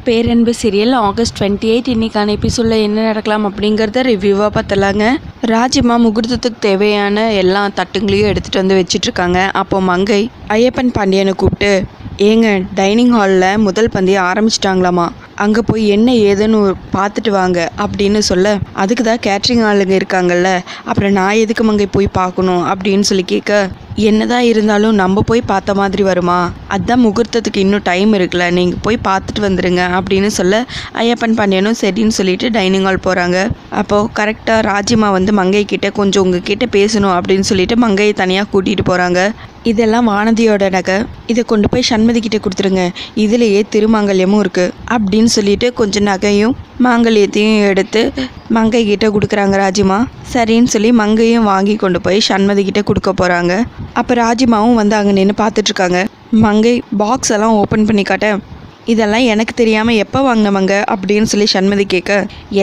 பேரன்பு serial August 28 இன்னைக்கான எபிசோடில் என்ன நடக்கலாம் அப்படிங்கிறத ரிவ்யூவாக பார்த்தலாங்க. ராஜிமா முகூர்த்தத்துக்கு தேவையான எல்லா தட்டுங்களையும் எடுத்துகிட்டு வந்து வச்சிட்ருக்காங்க. அப்போ மங்கை ஐயப்பன் பாண்டியனை கூப்பிட்டு, ஏங்க டைனிங் ஹாலில் முதல் பந்தியை ஆரம்பிச்சிட்டாங்களாமா, அங்கே போய் என்ன ஏதுன்னு பார்த்துட்டு வாங்க அப்படின்னு சொல்ல, அதுக்கு தான் கேட்ரிங் ஆளுங்க இருக்காங்கல்ல, அப்புறம் நான் எதுக்கு மங்கை போய் பார்க்கணும் அப்படின்னு சொல்லி கேட்க, என்னதான் இருந்தாலும் நம்ம போய் பார்த்த மாதிரி வருமா, அதுதான் முகூர்த்தத்துக்கு இன்னும் டைம் இருக்குல்ல, நீங்கள் போய் பார்த்துட்டு வந்துடுங்க அப்படின்னு சொல்ல, ஐயப்பன் பாண்டியனும் சரின்னு சொல்லிட்டு டைனிங் ஹால் போகிறாங்க. அப்போது கரெக்டாக ராஜிமா வந்து மங்கை கிட்டே கொஞ்சம் உங்ககிட்ட பேசணும் அப்படின்னு சொல்லிட்டு மங்கையை தனியாக கூட்டிகிட்டு போகிறாங்க. இதெல்லாம் வானதியோட நகை, இதை கொண்டு போய் சண்மதி கிட்டே கொடுத்துருங்க, இதுலேயே திருமாங்கல்யமும் இருக்குது அப்படின்னு சொல்லிட்டு கொஞ்சம் நகையும் மாங்கல்யத்தையும் எடுத்து மங்கை கிட்ட கொடுக்குறாங்க ராஜிமா. சரின்னு சொல்லி மங்கையும் வாங்கி கொண்டு போய் சண்மதி கிட்ட கொடுக்க போகிறாங்க. அப்போ ராஜிமாவும் வந்து அங்கே நின்று பார்த்துட்ருக்காங்க. மங்கை பாக்ஸ் எல்லாம் ஓப்பன் பண்ணி காட்ட, இதெல்லாம் எனக்கு தெரியாமல் எப்போ வாங்கினவங்க அப்படின்னு சொல்லி சண்மதி கேட்க,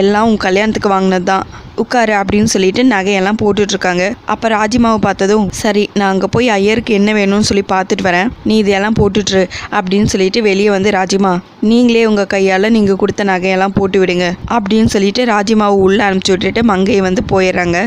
எல்லாம் உன் கல்யாணத்துக்கு வாங்கினது தான், உட்காரு அப்படின்னு சொல்லிட்டு நகையெல்லாம் போட்டுட்ருக்காங்க. அப்போ ராஜிமாவை பார்த்ததும், சரி நான் அங்கே போய் ஐயருக்கு என்ன வேணும்னு சொல்லி பார்த்துட்டு வரேன், நீ இதெல்லாம் போட்டுட்ரு அப்படின்னு சொல்லிட்டு வெளியே வந்து, ராஜிமா நீங்களே உங்கள் கையால் நீங்கள் கொடுத்த நகையெல்லாம் போட்டு விடுங்க அப்படின்னு சொல்லிட்டு ராஜிமாவை உள்ளே அனுப்பிச்சி விட்டுட்டு மங்கையை வந்து போயிடுறாங்க.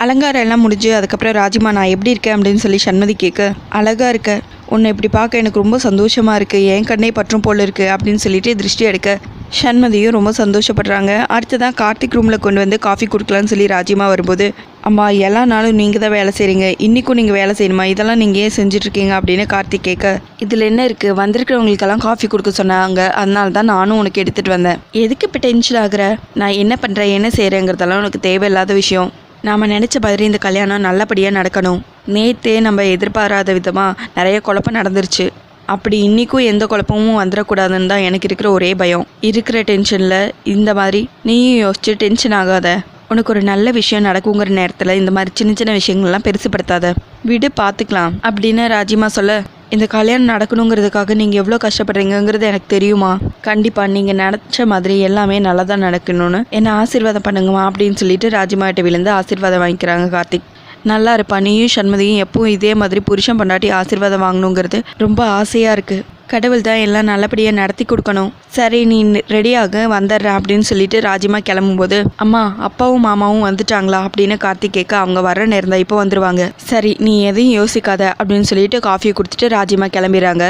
அலங்காரம் எல்லாம் முடிஞ்சு அதுக்கப்புறம் ராஜிமா நான் எப்படி இருக்கேன் அப்படின்னு சொல்லி சண்மதி கேட்க, அழகாக இருக்க, உன்னை இப்படி பார்க்க எனக்கு ரொம்ப சந்தோஷமாக இருக்குது, என் கண்ணே பற்றும் போல் இருக்குது அப்படின்னு சொல்லிட்டு திருஷ்டி எடுக்க சண்மதியும் ரொம்ப சந்தோஷப்படுறாங்க. அடுத்ததான் கார்த்திக் ரூமில் கொண்டு வந்து காஃபி கொடுக்கலான்னு சொல்லி ராஜிமா வரும்போது, அம்மா எல்லா நாளும் நீங்கள் தான் வேலை செய்கிறீங்க, இன்றைக்கும் நீங்கள் வேலை செய்யணுமா, இதெல்லாம் நீங்கள் ஏன் செஞ்சிட்ருக்கீங்க அப்படின்னு கார்த்திக் கேட்க, இதில் என்ன இருக்குது, வந்திருக்கிறவங்களுக்கெல்லாம் காஃபி கொடுக்க சொன்னாங்க, அதனால தான் நானும் உனக்கு எடுத்துகிட்டு வந்தேன், எதுக்கு இப்போ டென்ஷன் ஆகுற, நான் என்ன பண்ணுறேன் என்ன செய்கிறேங்கிறதெல்லாம் உனக்கு தேவையில்லாத விஷயம், நாம் நினச்ச மாதிரி இந்த கல்யாணம் நல்லபடியாக நடக்கணும், நேற்றே நம்ம எதிர்பாராத விதமாக நிறைய குழப்பம் நடந்துருச்சு, அப்படி இன்றைக்கும் எந்த குழப்பமும் வந்துடக்கூடாதுன்னு தான் எனக்கு இருக்கிற ஒரே பயம், இருக்கிற டென்ஷனில் இந்த மாதிரி நீயும் யோசிச்சு டென்ஷன் ஆகாத, உனக்கு ஒரு நல்ல விஷயம் நடக்குங்கிற நேரத்தில் இந்த மாதிரி சின்ன சின்ன விஷயங்கள்லாம் பெருசுப்படுத்தாத, விடு பார்த்துக்கலாம் அப்படின்னு ராஜிமா சொல்ல, இந்த கல்யாணம் நடக்கணுங்கிறதுக்காக நீங்கள் எவ்வளோ கஷ்டப்படுறீங்கிறது எனக்கு தெரியுமா, கண்டிப்பாக நீங்கள் நினச்ச மாதிரி எல்லாமே நல்லா தான் நடக்கணும்னு என்னை ஆசீர்வாதம் பண்ணுங்கம்மா அப்படின்னு சொல்லிட்டு ராஜிமாட்ட விழுந்து ஆசீர்வாதம் வாங்கிக்கிறாங்க கார்த்திக். நல்லா இருப்பா, நீயும் சண்மதியும் எப்பவும் இதே மாதிரி புருஷன் பொண்டாட்டி ஆசீர்வாதம் வாங்கணுங்கிறது ரொம்ப ஆசையாக இருக்குது, கடவுள் தான் எல்லாம் நல்லபடியாக நடத்தி கொடுக்கணும், சரி நீ ரெடியாக வந்துடுற அப்படின்னு சொல்லிட்டு ராஜிமா கிளம்பும்போது, அம்மா அப்பாவும் மாமாவும் வந்துட்டாங்களா அப்படின்னு கார்த்திக் கேட்க, அவங்க வர நேரம் தான், இப்போ வந்துடுவாங்க, சரி நீ எதையும் யோசிக்காத அப்படின்னு சொல்லிட்டு காஃபியை கொடுத்துட்டு ராஜிமா கிளம்பிடுறாங்க.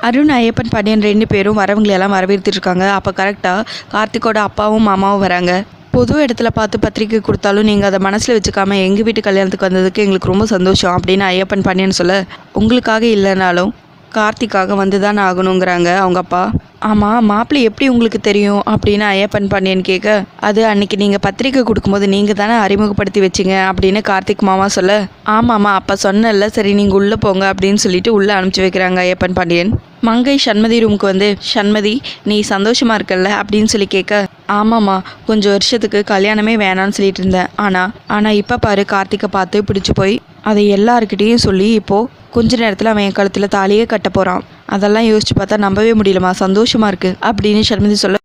அருண் ஐயப்பன் பாண்டியன் 2 பேரும் வரவங்களையெல்லாம் வரவேற்றுருக்காங்க. அப்போ கரெக்டாக கார்த்திக்கோட அப்பாவும் மாமாவும் வராங்க. பொது இடத்துல பார்த்து பத்திரிக்கை கொடுத்தாலும் நீங்கள் அதை மனசில் வச்சுக்காம எங்கள் வீட்டு கல்யாணத்துக்கு வந்ததுக்கு எங்களுக்கு ரொம்ப சந்தோஷம் அப்படின்னு ஐயப்பன் பாண்டியன் சொல்ல, உங்களுக்காக இல்லைனாலும் கார்த்திக்காக வந்து தான் ஆகணுங்கிறாங்க அவங்க அப்பா. ஆமாம் மாப்பிள்ளை எப்படி உங்களுக்கு தெரியும் அப்படின்னு ஐயப்பன் பாண்டியன் கேட்க, அது அன்னைக்கு நீங்கள் பத்திரிக்கை கொடுக்கும்போது நீங்கள் தானே அறிமுகப்படுத்தி வச்சிங்க அப்படின்னு கார்த்திக் மாமா சொல்ல, ஆமாம்மா அப்போ சொன்னல, சரி நீங்கள் உள்ளே போங்க அப்படின்னு சொல்லிட்டு உள்ளே அனுப்பிச்சி வைக்கிறாங்க ஐயப்பன் பாண்டியன். மங்கை சண்மதி ரூமுக்கு வந்து, சண்மதி நீ சந்தோஷமாக இருக்கல்ல அப்படின்னு சொல்லி கேட்க, ஆமாம்மா கொஞ்சம் வருஷத்துக்கு கல்யாணமே வேணான்னு சொல்லிட்டு இருந்தேன், ஆனால் இப்போ பாரு கார்த்திகை பார்த்து பிடிச்சி போய் அதை எல்லாருக்கிட்டேயும் சொல்லி இப்போது கொஞ்ச நேரத்தில் அவன் என் கழுத்தில் தாலியே கட்ட போகிறான், அதெல்லாம் யோசிச்சு பார்த்தா நம்பவே முடியலம்மா, சந்தோஷமாக இருக்குது அப்படின்னு சண்மதி சொல்ல,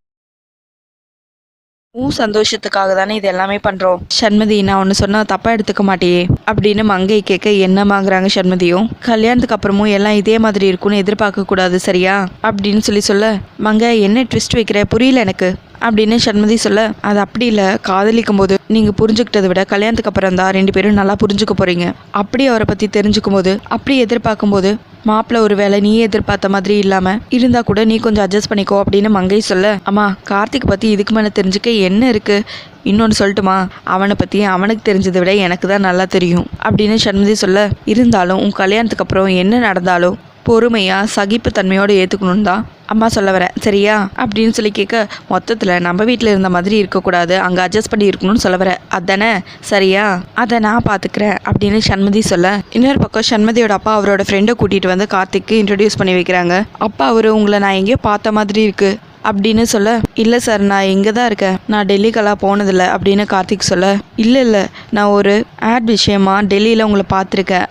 சந்தோஷத்துக்காக தானே இது எல்லாமே பண்ணுறோம் சண்மதி, நான் ஒன்று சொன்னால் தப்பாக எடுத்துக்க மாட்டேயே அப்படின்னு மங்கை கேட்க, என்னமாங்கிறாங்க சண்மதியும், கல்யாணத்துக்கு அப்புறமும் எல்லாம் இதே மாதிரி இருக்கும்னு எதிர்பார்க்க கூடாது சரியா அப்படின்னு சொல்ல, மங்கை என்ன ட்விஸ்ட் வைக்கிற புரியல எனக்கு அப்படின்னு சண்மதி சொல்ல, அது அப்படி இல்லை, காதலிக்கும் போது நீங்கள் புரிஞ்சுக்கிட்டதை விட கல்யாணத்துக்கு அப்புறம் தான் 2 பேரும் நல்லா புரிஞ்சுக்க போகிறீங்க, அப்படி அவரை பற்றி தெரிஞ்சுக்கும் போது அப்படி எதிர்பார்க்கும் போது மாப்பிள்ள ஒரு வேளை நீ எதிர்பார்த்த மாதிரி இல்லாமல் இருந்தால் கூட நீ கொஞ்சம் அட்ஜஸ்ட் பண்ணிக்கோ அப்படின்னு மங்கை சொல்ல, அம்மா கார்த்திக் பற்றி இதுக்கு மேலே தெரிஞ்சுக்க என்ன இருக்குது, இன்னொன்று சொல்லட்டுமா, அவனை பற்றி அவனுக்கு தெரிஞ்சதை விட எனக்கு தான் நல்லா தெரியும் அப்படின்னு சண்மதி சொல்ல, இருந்தாலும் உன் கல்யாணத்துக்கு அப்புறம் என்ன நடந்தாலும் பொறுமையாக சகிப்புத்தன்மையோடு ஏற்றுக்கணுன்னு தான் அம்மா சொல்ல வரேன் சரியா அப்படின்னு சொல்லி கேட்க, மொத்தத்தில் நம்ம வீட்டில் இருந்த மாதிரி இருக்கக்கூடாது, அங்கே அட்ஜஸ்ட் பண்ணி இருக்கணும்னு சொல்ல வரேன் அதானே சரியா, அதை நான் பார்த்துக்கிறேன் அப்படின்னு சண்மதி சொல்ல, இன்னொரு பக்கம் சண்மதியோட அப்பா அவரோட ஃப்ரெண்டை கூட்டிகிட்டு வந்து கார்த்திக்கு இன்ட்ரடியூஸ் பண்ணி வைக்கிறாங்க. அப்பா அவர் உங்களை நான் எங்கேயோ பார்த்த மாதிரி இருக்குது அப்படின்னு சொல்ல, இல்லை சார் நான் இங்கே தான் இருக்கேன், நான் டெல்லிக்கெல்லாம் போனதில்லை அப்படின்னு கார்த்திக் சொல்ல, இல்லை நான் ஒரு ஆட் விஷயமா டெல்லியில் உங்களை பார்த்துருக்கேன்,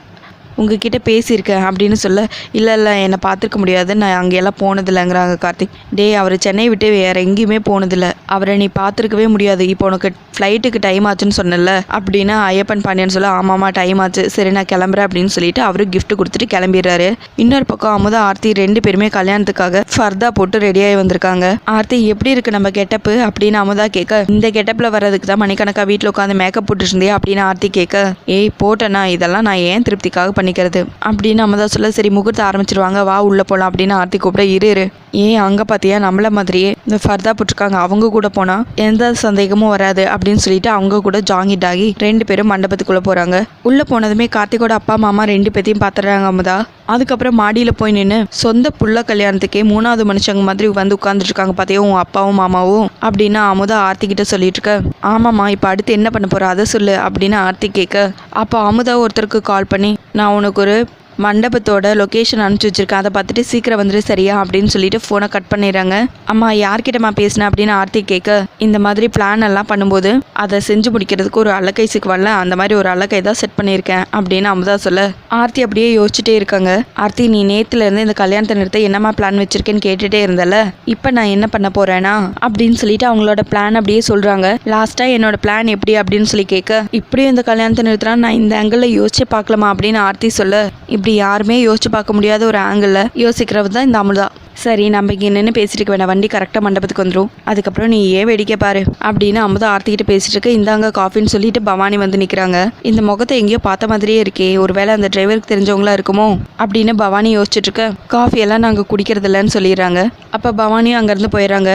உங்ககிட்ட பேசியிருக்கேன் அப்படின்னு சொல்ல, இல்லை என்னை பார்த்துருக்க முடியாது, நான் அங்கெல்லாம் போனதில்லைங்கிறாங்க கார்த்திக். அவர் சென்னை விட்டு வேறு எங்கேயுமே போனதில்லை, அவரை நீ பார்த்துருக்கவே முடியாது, இப்போ உனக்கு ஃப்ளைட்டுக்கு டைம் ஆச்சுன்னு சொன்னல அப்படின்னு ஐயப்பன் பாண்டியன் சொல்ல, ஆமாம்மா டைம் ஆச்சு, சரி நான் கிளம்புறேன் அப்படின்னு சொல்லிட்டு அவரு கிஃப்ட் கொடுத்துட்டு கிளம்பிடுறாரு. இன்னொரு பக்கம் அமுதா ஆர்த்தி 2 பேருமே கல்யாணத்துக்காக ஃபர்தா போட்டு ரெடியாகி வந்திருக்காங்க. ஆர்த்தி எப்படி இருக்கு நம்ம கெட்டப்பு அப்படின்னு அமுதா கேட்க, இந்த கெட்டப்பில் வர்றதுக்கு தான் மணிக்கணக்கா வீட்டில் உட்காந்து மேக்கப் போட்டு இருந்தியா அப்படின்னு ஆர்த்தி கேட்க, ஏய் போட்டேன்னா இதெல்லாம் நான் ஏன் திருப்திக்காக பண்ணிக்கிறது அப்படின்னு அமுதா சொல்ல, சரி முகூர்த்தம் ஆரம்பிச்சிருவாங்க வா உள்ளே போகலாம் அப்படின்னு ஆர்த்தி கூப்பிட, இரு ஏன் அங்கே பார்த்தியா நம்மள மாதிரியே இந்த ஃபர்தா போட்டிருக்காங்க, அவங்க கூட போனால் எந்த சந்தேகமும் வராது அப்படின்னு சொல்லிட்டு அவங்க கூட ஜாங்கிட் ஆகி 2 பேரும் மண்டபத்துக்குள்ளே போகிறாங்க. உள்ளே போனதுமே கார்த்திகோட அப்பா மாமா 2 பேத்தையும் பார்த்துடுறாங்க அமுதா. அதுக்கப்புறம் மாடியில் போய் நின்று சொந்த புள்ள கல்யாணத்துக்கே 3வது மனுஷங்க மாதிரி வந்து உட்காந்துட்டு இருக்காங்க பார்த்தியா உன் அப்பாவும் மாமாவும் அப்படின்னு அமுதா ஆர்த்தி கிட்ட சொல்லிட்டு இருக்க, ஆமாம்மா இப்போ அடுத்து என்ன பண்ண போகிற அதை சொல்லு அப்படின்னு ஆர்த்தி கேட்க, அப்போ அமுதா ஒருத்தருக்கு கால் பண்ணி, நான் உனக்கு ஒரு மண்டபத்தோட லொக்கேஷன் அனுப்பிச்சி வச்சிருக்கேன், அதை பார்த்துட்டு சீக்கிரம் வந்துட்டு சரியா அப்படின்னு சொல்லிட்டு ஃபோனை கட் பண்ணிடுறாங்க. அம்மா யார்கிட்டம்மா பேசினேன் அப்படின்னு ஆர்த்தி கேட்க, இந்த மாதிரி பிளான் எல்லாம் பண்ணும்போது அதை செஞ்சு முடிக்கிறதுக்கு ஒரு அலக்கை சிக்குவல்ல, அந்த மாதிரி ஒரு அலக்கை தான் செட் பண்ணியிருக்கேன் அப்படின்னு அமுதா சொல்ல, ஆர்த்தி அப்படியே யோசிச்சுட்டே இருக்காங்க. ஆர்த்தி நீ நேற்றுலேருந்து இந்த கல்யாணத்தை நிறுத்த என்னம்மா பிளான் வச்சிருக்கேன்னு கேட்டுகிட்டே இருந்தல, இப்போ நான் என்ன பண்ண போகிறேன்னா அப்படின்னு சொல்லிட்டு அவங்களோட பிளான் அப்படியே சொல்கிறாங்க. லாஸ்ட்டாக என்னோட பிளான் எப்படி அப்படின்னு சொல்லி கேட்க, இப்படியும் இந்த கல்யாணத்தை நிறுத்தினா நான் இந்த ஆங்கிளில் யோசிச்சு பார்க்கலாமா அப்படின்னு ஆர்த்தி சொல்ல, இப்படி யாருமே யோசிச்சு பார்க்க முடியாத ஒரு ஆங்கிளில் யோசிக்கிறது தான் இந்த அமுதா. சரி நம்ம இங்கே நின்று பேசிட்டு வேணாம், வண்டி கரெக்டாக மண்டபத்துக்கு வந்துடும், அதுக்கப்புறம் நீ ஏன் வேடிக்கை பாரு அப்படின்னு அமுதா ஆர்த்திக்கிட்ட பேசிட்டு இருக்க. இந்தாங்க காஃபின்னு சொல்லிட்டு பவானி வந்து நிற்கிறாங்க. இந்த முகத்தை எங்கேயோ பார்த்த மாதிரியே இருக்கே, ஒருவேளை அந்த டிரைவருக்கு தெரிஞ்சவங்களா இருக்குமோ அப்படின்னு பவானி யோசிச்சுட்டு இருக்க. காஃபியெல்லாம் நாங்கள் குடிக்கிறது இல்லைன்னு சொல்லிடுறாங்க. அப்போ பவானியும் அங்கேருந்து போயிடுறாங்க.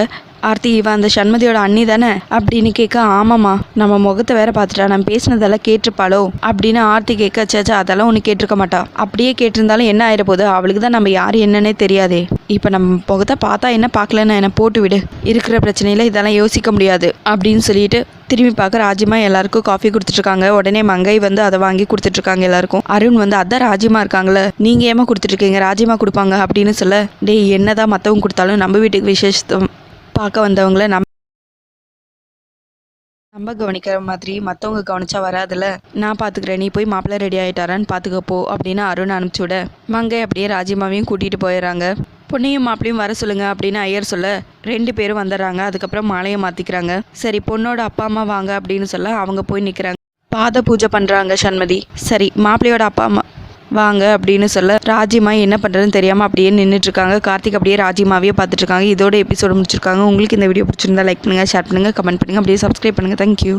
ஆர்த்தி இவன் அந்த சண்மதியோட அண்ணி தானே அப்படின்னு கேட்க, ஆமாம்மா நம்ம முகத்தை வேற பார்த்துட்டா, நம்ம பேசினதெல்லாம் கேட்டிருப்பாளோ அப்படின்னு ஆர்த்தி கேட்க, சேச்சா அதெல்லாம் ஒன்று கேட்டிருக்க மாட்டா, அப்படியே கேட்டிருந்தாலும் என்ன ஆயிட போகுது, அவளுக்கு தான் நம்ம யார் என்னன்னே தெரியாதே, இப்போ நம்ம முகத்தை பார்த்தா என்ன பார்க்கலன்னு என்னை போட்டு விடு, இருக்கிற பிரச்சனையில் இதெல்லாம் யோசிக்க முடியாது அப்படின்னு சொல்லிட்டு திரும்பி பார்க்க ராஜிமா எல்லாருக்கும் காஃபி கொடுத்துட்ருக்காங்க. உடனே மங்கை வந்து அதை வாங்கி கொடுத்துட்ருக்காங்க எல்லாருக்கும். அருண் வந்து அதான் ராஜிமா இருக்காங்களே நீங்கள் ஏமா கொடுத்துட்ருக்கீங்க, ராஜிமா கொடுப்பாங்க அப்படின்னு சொல்ல, டேய் என்னதான் மற்றவங்க கொடுத்தாலும் நம்ம வீட்டுக்கு விசேஷம் பார்க்க வந்தவங்கள நம்ம கவனிக்கிற மாதிரி மற்றவங்க கவனிச்சா வராதுல்ல, நான் பார்த்துக்கிறேன், நீ போய் மாப்பிள்ளை ரெடி ஆகிட்டாரான்னு பார்த்துக்கப்போ அப்படின்னு அருண் அனுப்பிச்சி விட, மங்கை அப்படியே ராஜிமாவையும் கூட்டிகிட்டு போயிடுறாங்க. பொண்ணையும் மாப்பிளையும் வர சொல்லுங்க அப்படின்னு ஐயர் சொல்ல 2 பேரும் வந்துடுறாங்க. அதுக்கப்புறம் மாலையை மாற்றிக்கிறாங்க. சரி பொண்ணோட அப்பா அம்மா வாங்க அப்படின்னு சொல்ல அவங்க போய் நிற்கிறாங்க. பாத பூஜை பண்ணுறாங்க சண்மதி. சரி மாப்பிள்ளையோட அப்பா அம்மா வாங்க அப்படின்னு சொல்ல ராஜிமா என்ன பண்ணுறதுன்னு தெரியாமல் அப்படியே நின்றுட்டுருக்காங்க. கார்த்திக் அப்படியே ராஜிமாவே பார்த்துட்ருக்காங்க. இதோட எபிசோடு முடிச்சிருக்காங்க. உங்களுக்கு இந்த வீடியோ பிடிச்சிருந்தா லைக் பண்ணுங்கள், ஷேர் பண்ணுங்கள், கமெண்ட் பண்ணுங்கள், அப்படியே சப்ஸ்கிரைப் பண்ணுங்கள். தேங்க்யூ.